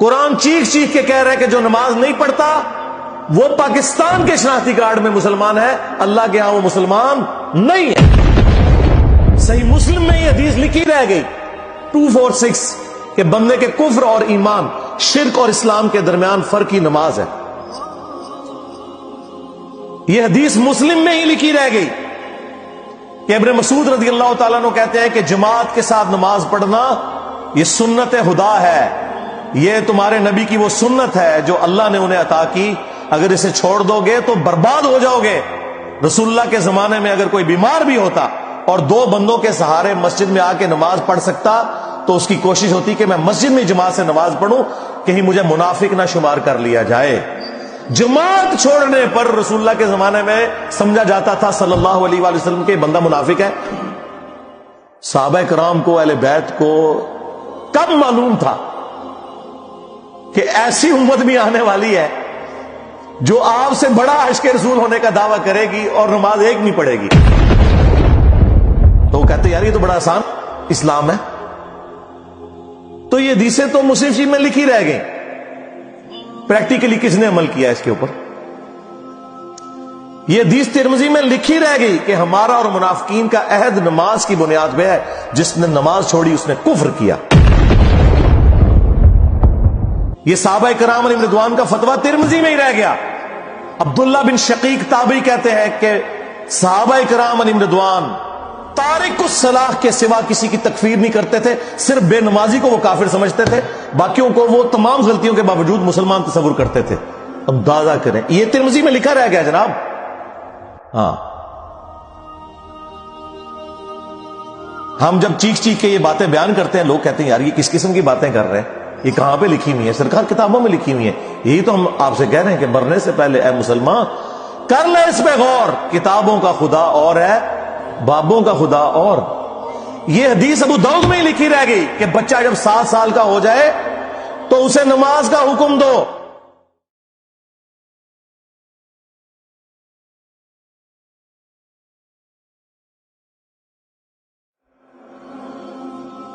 قرآن چیخ چیخ کے کہہ رہے کہ جو نماز نہیں پڑھتا وہ پاکستان کے شناختی کارڈ میں مسلمان ہے، اللہ کے ہاں وہ مسلمان نہیں ہے۔ صحیح مسلم میں یہ حدیث لکھی رہ گئی 246 کہ بندے کے کفر اور ایمان، شرک اور اسلام کے درمیان فرق ہی نماز ہے۔ یہ حدیث مسلم میں ہی لکھی رہ گئی کہ ابن مسعود رضی اللہ تعالیٰ عنہ کہتے ہیں کہ جماعت کے ساتھ نماز پڑھنا یہ سنت خدا ہے، یہ تمہارے نبی کی وہ سنت ہے جو اللہ نے انہیں عطا کی، اگر اسے چھوڑ دو گے تو برباد ہو جاؤ گے۔ رسول اللہ کے زمانے میں اگر کوئی بیمار بھی ہوتا اور 2 بندوں کے سہارے مسجد میں آ کے نماز پڑھ سکتا تو اس کی کوشش ہوتی کہ میں مسجد میں جماعت سے نماز پڑھوں، کہیں مجھے منافق نہ شمار کر لیا جائے۔ جماعت چھوڑنے پر رسول اللہ کے زمانے میں سمجھا جاتا تھا صلی اللہ علیہ وآلہ وسلم کہ بندہ منافق ہے۔ صحابہ کرام کو، اہل بیت کو کب معلوم تھا کہ ایسی امت بھی آنے والی ہے جو آپ سے بڑا عشق رسول ہونے کا دعویٰ کرے گی اور نماز ایک نہیں پڑھے گی؟ تو وہ کہتے یار یہ تو بڑا آسان اسلام ہے۔ تو یہ حدیثیں تو مسلم شریف میں لکھی رہ گئی، پریکٹیکلی کس نے عمل کیا اس کے اوپر؟ یہ حدیث ترمذی میں لکھی رہ گئی کہ ہمارا اور منافقین کا عہد نماز کی بنیاد پہ ہے، جس نے نماز چھوڑی اس نے کفر کیا۔ یہ صحابہ کرام علیہم رضوان کا فتویٰ ترمذی میں ہی رہ گیا۔ عبداللہ بن شقیق تابعی کہتے ہیں کہ صحابہ کرام علیہم رضوان تارک الصلاح کے سوا کسی کی تکفیر نہیں کرتے تھے، صرف بے نمازی کو وہ کافر سمجھتے تھے، باقیوں کو وہ تمام غلطیوں کے باوجود مسلمان تصور کرتے تھے۔ اندازہ کریں، یہ ترمذی میں لکھا رہ گیا جناب۔ ہاں، ہم جب چیخ چیخ کے یہ باتیں بیان کرتے ہیں، لوگ کہتے ہیں یار یہ کس قسم کی باتیں کر رہے ہیں، یہ کہاں پہ لکھی ہوئی ہے؟ سرکار کتابوں میں لکھی ہوئی ہے۔ یہی تو ہم آپ سے کہہ رہے ہیں کہ مرنے سے پہلے اے مسلمان کر لے اس پہ غور، کتابوں کا خدا اور ہے، بابوں کا خدا اور۔ یہ حدیث ابو داؤد میں ہی لکھی رہ گئی کہ بچہ جب 7 سال کا ہو جائے تو اسے نماز کا حکم دو۔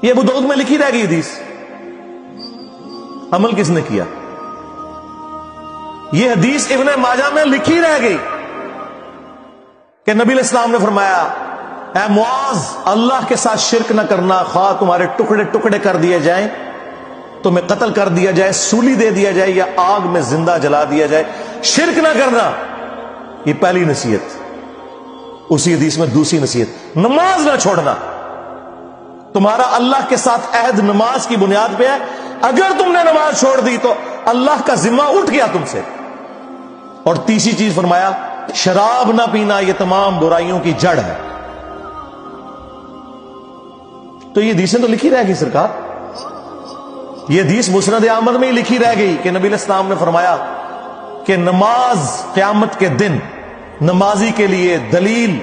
یہ ابو داؤد میں لکھی رہ گئی حدیث، عمل کس نے کیا؟ یہ حدیث ابن ماجہ میں لکھی رہ گئی کہ نبی علیہ السلام نے فرمایا اے معاذ، اللہ کے ساتھ شرک نہ کرنا، خواہ تمہارے ٹکڑے ٹکڑے کر دیے جائیں، تمہیں قتل کر دیا جائے، سولی دے دیا جائے یا آگ میں زندہ جلا دیا جائے، شرک نہ کرنا۔ یہ پہلی نصیحت۔ اسی حدیث میں دوسری نصیحت، نماز نہ چھوڑنا۔ تمہارا اللہ کے ساتھ عہد نماز کی بنیاد پہ ہے، اگر تم نے نماز چھوڑ دی تو اللہ کا ذمہ اٹھ گیا تم سے۔ اور تیسری چیز فرمایا شراب نہ پینا، یہ تمام برائیوں کی جڑ ہے۔ تو یہ حدیثیں تو لکھی رہ گئی سرکار۔ یہ حدیث مسند احمد میں ہی لکھی رہ گئی کہ نبی علیہ السلام نے فرمایا کہ نماز قیامت کے دن نمازی کے لیے دلیل،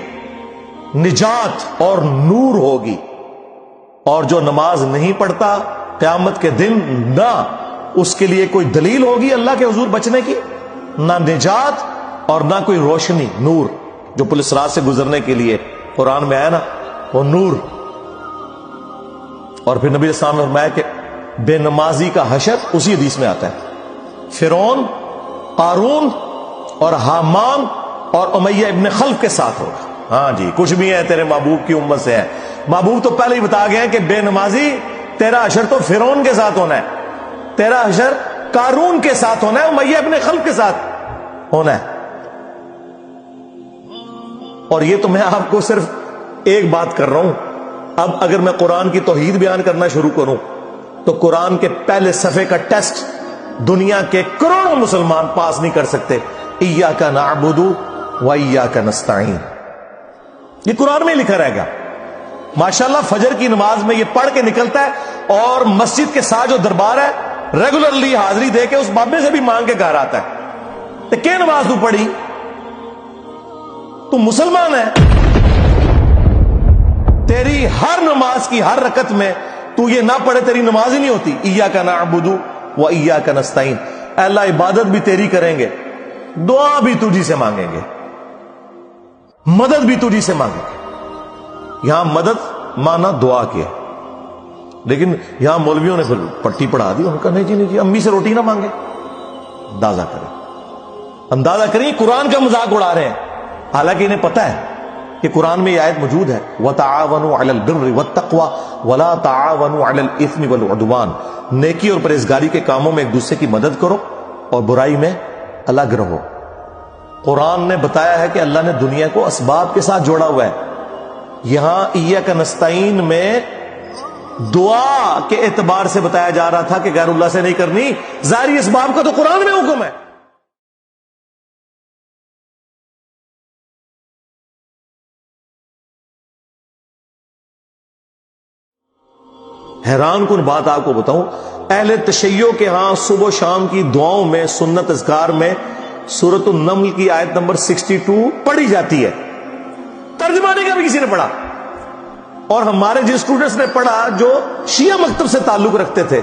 نجات اور نور ہوگی، اور جو نماز نہیں پڑھتا قیامت کے دن نہ اس کے لیے کوئی دلیل ہوگی اللہ کے حضور بچنے کی، نہ نجات اور نہ کوئی روشنی، نور جو پولیس رات سے گزرنے کے لیے قرآن میں آیا نا، وہ نور۔ اور پھر نبی السلام نے فرمایا کہ بے نمازی کا حشر اسی حدیث میں آتا ہے، فرعون، قارون اور حامان اور امیہ ابن خلف کے ساتھ ہوگا۔ ہاں جی، کچھ بھی ہے تیرے محبوب کی امت سے ہے۔ محبوب تو پہلے ہی بتا گئے ہیں کہ بے نمازی تیرا حشر تو فرعون کے ساتھ ہونا ہے، تیرا حشر قارون کے ساتھ ہونا ہے، امیہ ابن خلف کے ساتھ ہونا ہے۔ اور یہ تو میں آپ کو صرف ایک بات کر رہا ہوں۔ اب اگر میں قرآن کی توحید بیان کرنا شروع کروں تو قرآن کے پہلے صفحے کا ٹیسٹ دنیا کے کروڑوں مسلمان پاس نہیں کر سکتے۔ ایاک نعبد و ایاک نستعین، یہ قرآن میں لکھا رہے گا۔ ماشاءاللہ فجر کی نماز میں یہ پڑھ کے نکلتا ہے، اور مسجد کے ساتھ جو دربار ہے ریگولرلی حاضری دے کے اس بابے سے بھی مانگ کے گھر آتا ہے۔ تو کیا نماز تو پڑھی؟ تو مسلمان ہے، تیری ہر نماز کی ہر رکعت میں تو یہ نہ پڑھے تیری نماز ہی نہیں ہوتی۔ ایاک نعبد و ایاک نستعین، اے اللہ عبادت بھی تیری کریں گے، دعا بھی تجھی سے مانگیں گے، مدد بھی تجھی سے مانگیں گے۔ یہاں مدد مانا دعا کے، لیکن یہاں مولویوں نے پھر پٹی پڑھا دی، انہوں نے کہا نہیں جی نہیں جی، امی سے روٹی نہ مانگے۔ اندازہ کریں قرآن کا مذاق اڑا رہے ہیں، حالانکہ انہیں پتہ ہے کہ قرآن میں یہ آیت موجود ہے وَتَعَاوَنُوا عَلَى الْبِرِّ وَالتَّقْوَى وَلَا تَعَاوَنُوا عَلَى الْإِثْمِ وَالْعُدْوَانِ، نیکی اور پرہیزگاری کے کاموں میں ایک دوسرے کی مدد کرو اور برائی میں الگ رہو۔ قرآن نے بتایا ہے کہ اللہ نے دنیا کو اسباب کے ساتھ جوڑا ہوا ہے۔ یہاں ایاک نستعین میں دعا کے اعتبار سے بتایا جا رہا تھا کہ غیر اللہ سے نہیں کرنی، ظاہری اسباب کا تو قرآن میں حکم ہے۔ حیران کن بات آپ کو بتاؤں، اہل تشیع کے ہاں صبح و شام کی دعاؤں میں، سنت اذکار میں سورۃ النمل کی آیت نمبر 62 پڑھی جاتی ہے، ترجمہ نہیں کبھی کسی نے پڑھا۔ اور ہمارے جن اسٹوڈنٹس نے پڑھا جو شیعہ مکتب سے تعلق رکھتے تھے،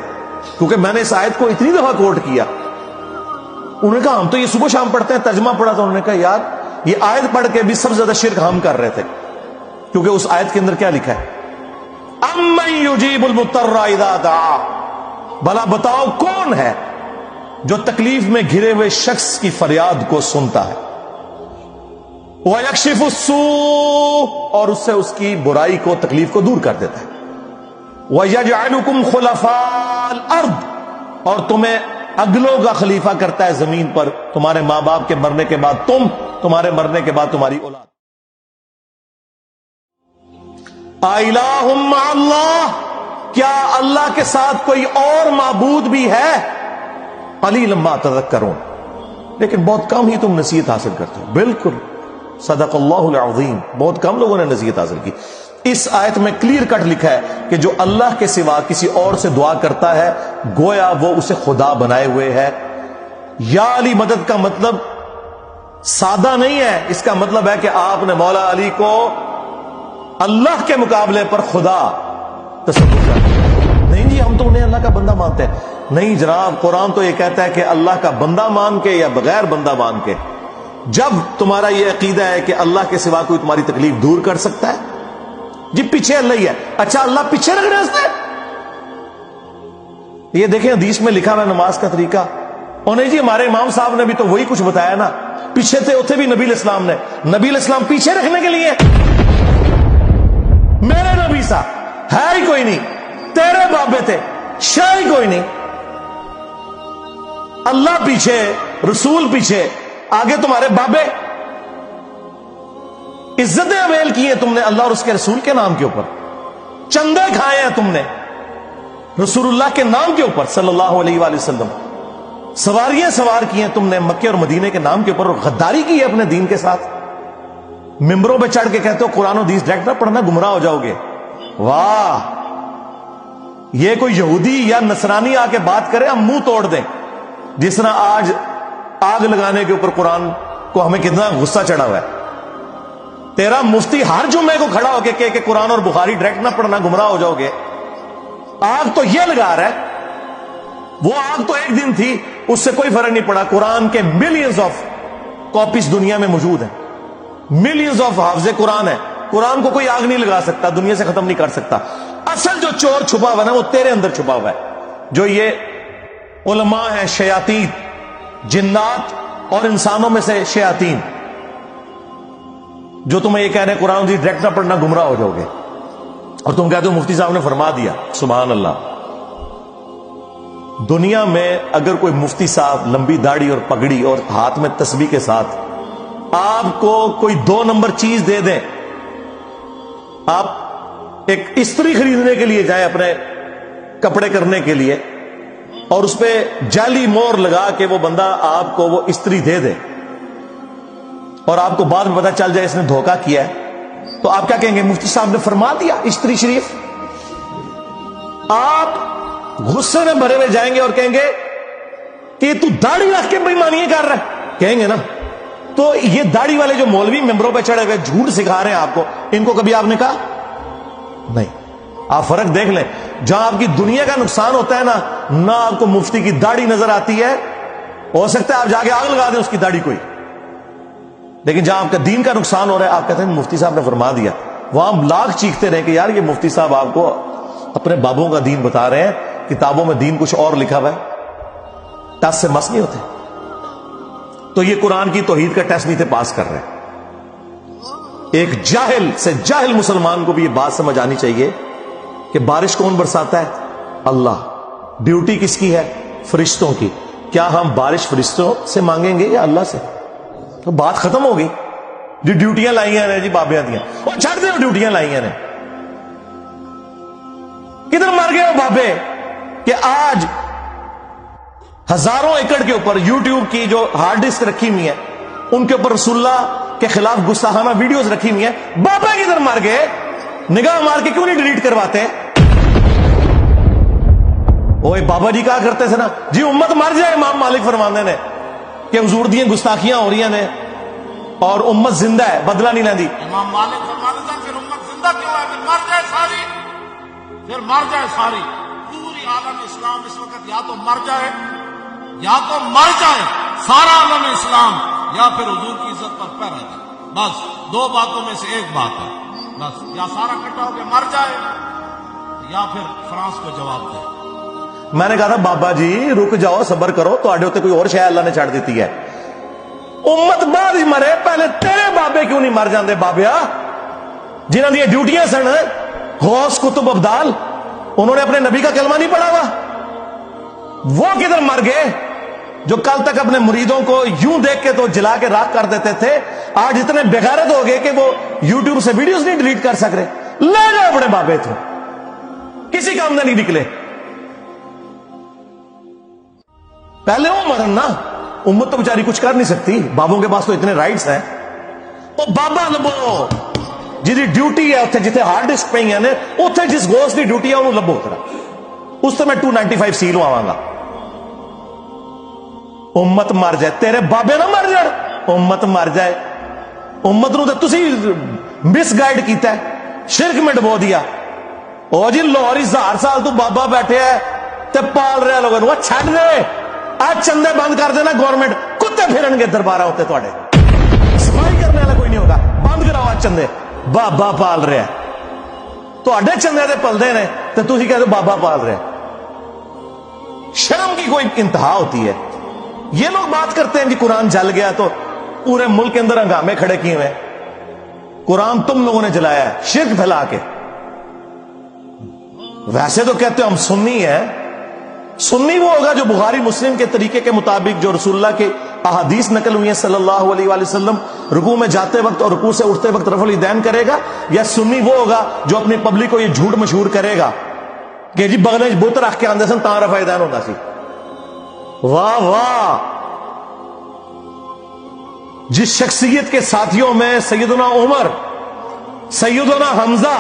کیونکہ میں نے اس آیت کو اتنی دفعہ کوٹ کیا، انہوں نے کہا ہم تو یہ صبح شام پڑھتے ہیں، ترجمہ پڑھا تو انہوں نے کہا یار یہ آیت پڑھ کے بھی سب سے زیادہ شرک ہم کر رہے تھے، کیونکہ اس آیت کے اندر کیا لکھا ہے؟ امن یجیب المضطر اذا دعا، بھلا بتاؤ کون ہے جو تکلیف میں گھرے ہوئے شخص کی فریاد کو سنتا ہے، وَيَكْشِفُ السُّوءَ، اور اس سے اس کی برائی کو، تکلیف کو دور کر دیتا ہے، وَيَجْعَلُكُمْ خُلَفَاءَ الْأَرْضِ، اور تمہیں اگلوں کا خلیفہ کرتا ہے زمین پر، تمہارے ماں باپ کے مرنے کے بعد تم، تمہارے مرنے کے بعد تمہاری اولاد۔ اِلَٰهٌ مَّعَ اللَّهِ، کیا اللہ کے ساتھ کوئی اور معبود بھی ہے؟ قَلِيلًا مَّا تَذَكَّرُونَ، لیکن بہت کم ہی تم نصیحت حاصل کرتے ہو۔ بالکل صدق اللہ العظیم، بہت کم لوگوں نے نصیحت حاصل کی۔ اس آیت میں کلیئر کٹ لکھا ہے کہ جو اللہ کے سوا کسی اور سے دعا کرتا ہے گویا وہ اسے خدا بنائے ہوئے ہے۔ یا علی مدد کا مطلب سادہ نہیں ہے، اس کا مطلب ہے کہ آپ نے مولا علی کو اللہ کے مقابلے پر خدا تصور کر دیا۔ نہیں جی ہم تو انہیں اللہ کا بندہ مانتے ہیں، نہیں جناب، قرآن تو یہ کہتا ہے کہ اللہ کا بندہ مان کے یا بغیر بندہ مان کے۔ جب تمہارا یہ عقیدہ ہے کہ اللہ کے سوا کوئی تمہاری تکلیف دور کر سکتا ہے، جی پیچھے اللہ ہی ہے، اچھا اللہ پیچھے رکھنے سے، یہ دیکھیں حدیث میں لکھا ہے نماز کا طریقہ، اور نہیں جی ہمارے امام صاحب نے بھی تو وہی کچھ بتایا نا، پیچھے تھے اتنے بھی نبی علیہ السلام نے، نبی علیہ السلام پیچھے رکھنے کے لیے، میرے نبی صاحب ہے ہی کوئی نہیں، تیرے بابے تھے شے ہی کوئی نہیں، اللہ پیچھے، رسول پیچھے، آگے تمہارے بابے۔ عزتیں اویل کی ہیں تم نے اللہ اور اس کے رسول کے نام کے اوپر، چندے کھائے ہیں تم نے رسول اللہ کے نام کے اوپر صلی اللہ علیہ وآلہ وسلم، سواریاں سوار کی ہیں تم نے مکے اور مدینے کے نام کے اوپر، اور غداری کی ہے اپنے دین کے ساتھ، ممبروں پہ چڑھ کے کہتے ہو قرآن و حدیث ڈائریکٹ نہ پڑھنا گمراہ ہو جاؤ گے۔ واہ، یہ کوئی یہودی یا نصرانی آ کے بات کرے ہم منہ توڑ دیں، جس طرح آج آگ لگانے کے اوپر قرآن کو ہمیں کتنا غصہ چڑھا ہوا ہے۔ تیرا مفتی ہر جمعے کو کھڑا ہو کے کہ قرآن اور بخاری ڈائریکٹ نہ پڑھنا گمراہ ہو جاؤ گے، آگ تو یہ لگا رہا ہے، وہ آگ تو ایک دن تھی، اس سے کوئی فرق نہیں پڑا۔ قرآن کے ملینز آف کاپیز دنیا میں موجود ہیں، ملینز آف حافظ قرآن ہے، قرآن کو کوئی آگ نہیں لگا سکتا، دنیا سے ختم نہیں کر سکتا۔ اصل جو چور چھپا ہوا ہے نا وہ تیرے اندر چھپا ہوا ہے، جو یہ علماء ہیں، شیاطین، جنات اور انسانوں میں سے شیاطین، جو تمہیں یہ کہہ رہے ہیں قرآن حدیث ڈائریکٹ نہ پڑھنا گمراہ ہو جاؤ گے، اور تم کہتے ہو مفتی صاحب نے فرما دیا۔ سبحان اللہ، دنیا میں اگر کوئی مفتی صاحب لمبی داڑھی اور پگڑی اور ہاتھ میں تسبیح کے ساتھ آپ کو کوئی 2 نمبر چیز دے دیں، آپ ایک استری خریدنے کے لیے جائیں اپنے کپڑے کرنے کے لیے، اور اس پہ جعلی مور لگا کے وہ بندہ آپ کو وہ استری دے دے، اور آپ کو بعد میں پتا چل جائے اس نے دھوکہ کیا ہے، تو آپ کیا کہیں گے؟ مفتی صاحب نے فرما دیا استری شریف۔ آپ غصے میں بھرے ہوئے جائیں گے اور کہیں گے کہ تو داڑھی رکھ کے بےایمانیاں کر رہا ہے، کہیں گے نا۔ تو یہ داڑھی والے جو مولوی ممبروں پہ چڑھے ہوئے جھوٹ سکھا رہے ہیں آپ کو، ان کو کبھی آپ نے کہا نہیں؟ آپ فرق دیکھ لیں، جہاں آپ کی دنیا کا نقصان ہوتا ہے نا، نہ آپ کو مفتی کی داڑھی نظر آتی ہے، ہو سکتا ہے آپ جا کے آگ لگا دیں اس کی داڑھی کوئی، لیکن جہاں آپ کا دین کا نقصان ہو رہا ہے آپ کہتے ہیں مفتی صاحب نے فرما دیا، وہاں ہم لاکھ چیختے رہے کہ یار یہ مفتی صاحب آپ کو اپنے بابوں کا دین بتا رہے ہیں، کتابوں میں دین کچھ اور لکھا ہوا ہے، ٹس سے مس نہیں ہوتے. تو یہ قرآن کی توحید کا ٹیسٹ نہیں تھے پاس کر رہے. ایک جاہل سے جاہل مسلمان کو بھی یہ بات سمجھ آنی چاہیے کہ بارش کون برساتا ہے؟ اللہ. ڈیوٹی کس کی ہے؟ فرشتوں کی. کیا ہم بارش فرشتوں سے مانگیں گے یا اللہ سے؟ تو بات ختم ہوگی. جو ڈیوٹیاں لائی ہیں جی بابیاں دیا، وہ چھڑ دے، ڈیوٹیاں لائی ہیں. کدھر مر گئے وہ بابے کہ آج ہزاروں ایکڑ کے اوپر یوٹیوب کی جو ہارڈ ڈسک رکھی ہوئی ہے ان کے اوپر رسول اللہ کے خلاف گستاخانہ ویڈیوز رکھی ہوئی ہیں. بابا کدھر مر گئے؟ نگاہ مار کے کیوں نہیں ڈیلیٹ کرواتے؟ اوے بابا جی کہا کرتے تھے نا جی امت مر جائے، امام مالک فرماندے نے کہ حضور دی گستاخیاں ہو رہی نے اور امت زندہ ہے، بدلہ نہیں لیندی. امام مالک فرماتے تھے پھر امت زندہ کیوں ہے؟ پھر مر جائے ساری، پھر مر جائے ساری. پوری عالم اسلام اس وقت یا تو مر جائے، یا تو مر جائے سارا عالم اسلام، یا پھر حضور کی عزت پر پہ رہ جائے. بس دو باتوں میں سے ایک بات ہے. بس یا سارا اکٹھا ہو کے مر جائے یا پھر فرانس کو جواب دے. میں نے کہا تھا بابا جی رک جاؤ، صبر کرو، تو آڈے ہوتے کوئی اور شاید اللہ نے چھاڑ دیتی ہے. امت بعد ہی مرے، پہلے تیرے بابے کیوں نہیں مر جاندے بابیا جنہاں دی ڈیوٹیاں سن؟ غوث کتب ابدال، انہوں نے اپنے نبی کا کلمہ نہیں پڑھا ہوا؟ وہ کدھر مر گئے جو کل تک اپنے مریدوں کو یوں دیکھ کے تو جلا کے راکھ کر دیتے تھے، آج اتنے بغیرت ہو گئے کہ وہ یوٹیوب سے ویڈیوز نہیں ڈیلیٹ کر سک رہے. لے جاؤ اپنے بابے تو، کسی کام میں نہیں نکلے. پہلے وہ مرن نا، امت تو بیچاری کچھ کر نہیں سکتی، بابوں کے پاس تو اتنے رائٹس ہیں. وہ بابا لبو جی ڈیوٹی ہے اتنے جتنے ہارڈ ڈسک پہ ہیں اتنے جس گوشت کی ڈیوٹی ہے انہوں لبو اتنا، اس سے میں 295 سی لواں گا. امت مر جائے، تیرے بابے نہ مر جائے، امت مر جائے. امت نو تو تسی مس گائیڈ کیتا ہے، شرک میں ڈبو دیا. او جی لاہور 1000 سال تو بابا بیٹھے ہے تے پال رہے لوگوں نو، چھڑ دے. آج چندے بند کر دینا گورنمنٹ، کتے پھرن گے دربارہ ہوتے تواڈے، صفائی کرنے والا کوئی نہیں ہوگا. بند کراؤ آج چندے، بابا پال رہے ہیں. تواڈے چندے دے پلدے نے تے تسی کہتے بابا پال رہے ہیں. شرم کی کوئی انتہا ہوتی ہے. یہ لوگ بات کرتے ہیں کہ قرآن جل گیا تو پورے ملک کے اندر ہنگامے کھڑے کیے ہوئے. قرآن تم لوگوں نے جلایا ہے شرک پھیلا کے. ویسے تو کہتے ہو ہم سنی ہیں. سنی وہ ہوگا جو بخاری مسلم کے طریقے کے مطابق جو رسول اللہ کے احادیث نقل ہوئی ہیں صلی اللہ علیہ وآلہ وسلم، رکوع میں جاتے وقت اور رکوع سے اٹھتے وقت رفع الیدین کرے گا. یا سنی وہ ہوگا جو اپنی پبلک کو یہ جھوٹ مشہور کرے گا کہ جی بغلے بت رکھ کے آندے سن تاں رفع الیدین ہوتا سی. واہ واہ. جس شخصیت کے ساتھیوں میں سیدنا عمر، سیدنا حمزہ،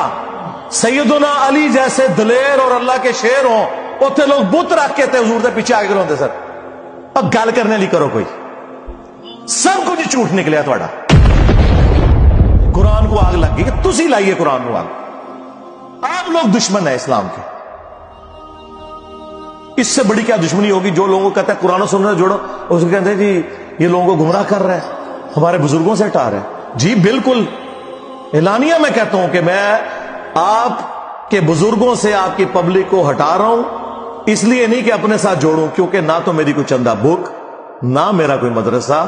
سیدنا علی جیسے دلیر اور اللہ کے شیر ہوں، اتنے لوگ بت رکھ کے تے حضور دے پیچھے آگے ہوندے سر. اب گل کرنے لی کرو کوئی، سب کچھ جھوٹ نکلیا تھوڑا. قرآن کو آگ لگ گئی کہ تسی لائیے قرآن کو آگ. آپ لوگ دشمن ہیں اسلام کے. اس سے بڑی کیا دشمنی ہوگی جو لوگوں کو کہتا ہے قرآن و سنت سے جوڑو، اس کو کہتے ہیں جی یہ لوگوں کو گمراہ کر رہا ہے، ہمارے بزرگوں سے ہٹا رہا ہے. جی بالکل اعلانیہ میں کہتا ہوں کہ میں آپ کے بزرگوں سے آپ کی پبلک کو ہٹا رہا ہوں، اس لیے نہیں کہ اپنے ساتھ جوڑوں، کیونکہ نہ تو میری کوئی چندہ بک، نہ میرا کوئی مدرسہ،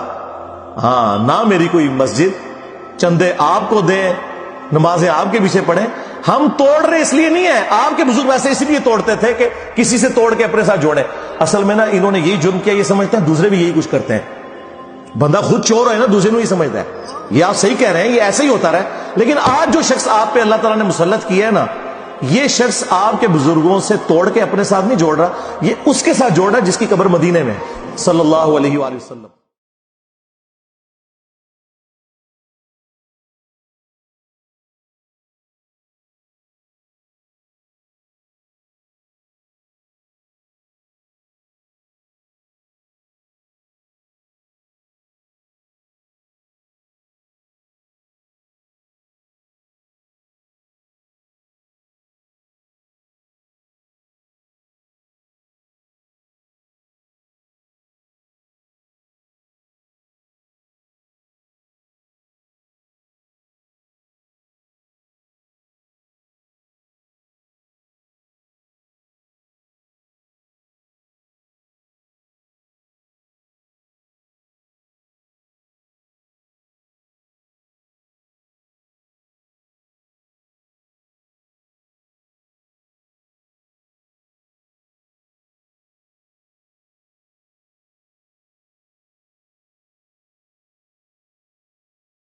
ہاں نہ میری کوئی مسجد. چندے آپ کو دیں، نمازیں آپ کے پیچھے پڑھیں. ہم توڑ رہے اس لیے نہیں ہے، آپ کے بزرگ ویسے اس لیے توڑتے تھے کہ کسی سے توڑ کے اپنے ساتھ جوڑے. اصل میں نا انہوں نے یہی جرم کیا، یہ سمجھتے ہیں دوسرے بھی یہی کچھ کرتے ہیں. بندہ خود چور ہے نا، دوسرے کو یہ سمجھتا ہے. یہ آپ صحیح کہہ رہے ہیں، یہ ایسے ہی ہوتا رہا ہے. لیکن آج جو شخص آپ پہ اللہ تعالیٰ نے مسلط کیا ہے نا، یہ شخص آپ کے بزرگوں سے توڑ کے اپنے ساتھ نہیں جوڑ رہا، یہ اس کے ساتھ جوڑ رہا ہے جس کی قبر مدینے میں صلی اللہ علیہ وآلہ وسلم.